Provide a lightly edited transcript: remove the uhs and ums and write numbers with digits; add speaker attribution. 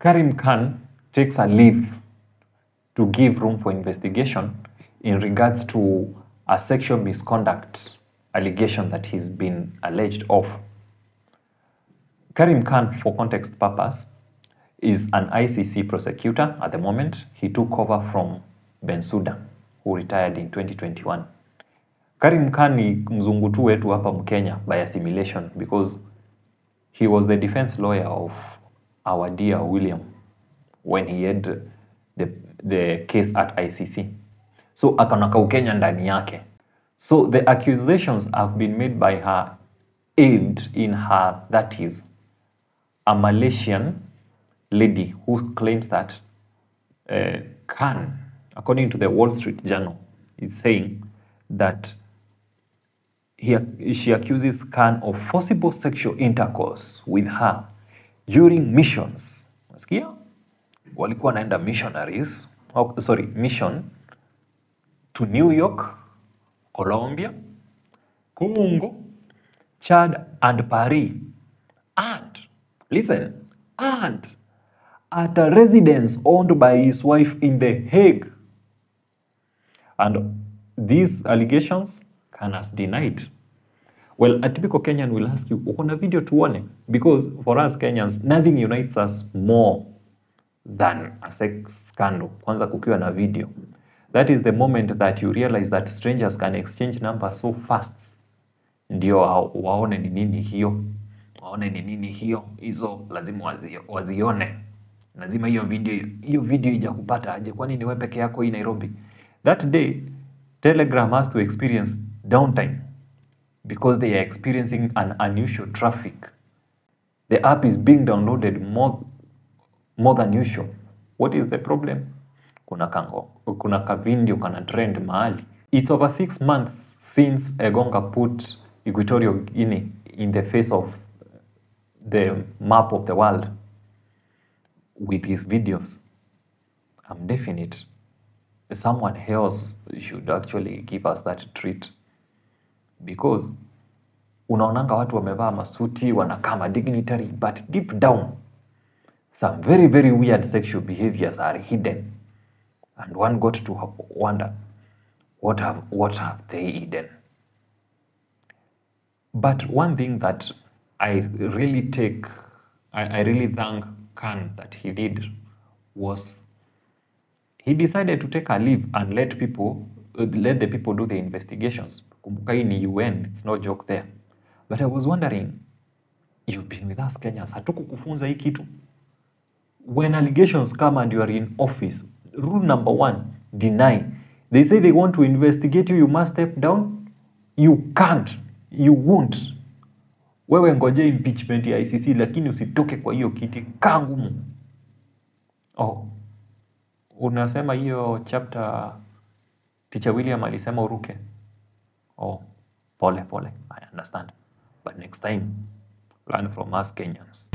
Speaker 1: Karim Khan takes a leave to give room for investigation in regards to a sexual misconduct allegation that he's been alleged of. Karim Khan, for context purpose, is an ICC prosecutor at the moment. He took over from Bensouda, who retired in 2021. Karim Khan ni mzungu tu wetu hapa Mkenya by assimilation because he was the defense lawyer of our dear William when he had the case at ICC. So akanaka Ukenya ndani yake. So the accusations have been made by her aide in her, that is a Malaysian lady who claims that Khan, according to the Wall Street Journal, is saying that she accuses Khan of forcible sexual intercourse with her during missions. Nasikia? Walikuwa naenda missionaries, mission to New York, Colombia, Congo, Chad, and Paris. And, listen, and at a residence owned by his wife in The Hague. And these allegations, Khan has denied. Well, a typical Kenyan will ask you, ukona video tuone? Because for us Kenyans, nothing unites us more than a sex scandal. Kwanza kukiwa na video. That is the moment that you realize that strangers can exchange numbers so fast. Ndio waone ni nini hiyo. Waone ni nini hiyo. Hizo lazima wazione. Lazima hiyo video ija kupata aje. Kwani ni wewe peke yako hii Nairobi? That day, Telegram has to experience downtime because they are experiencing an unusual traffic. The app is being downloaded more than usual. What is the problem? Kuna ka video kana trend mahali. It's over 6 months since Engonga put Equatorial Guinea in the face of the map of the world with his videos. I'm definite someone else should actually give us that treat, because unaonanga watu wamevaa masuti wanakama dignitary, but deep down some very very weird sexual behaviors are hidden, and one got to wonder what have they hidden. But one thing that I really thank Khan that he did was he decided to take a leave and let the people do the investigations. Kumbuka hii ni UN, it's no joke there. But I was wondering, you've been with us Kenyans, hatukukufunza hii kitu? When allegations come and you are in office, rule number 1, deny. They say they want to investigate you, you must step down. You can't, you won't. Wewe ngoje impeachment ya ICC, lakini usitoke kwa hiyo kiti, kaa ngumu. Oh, unasema hiyo chapter Teacher William alisema uruke? Oh, pole, I understand. But next time, learn from us Kenyans.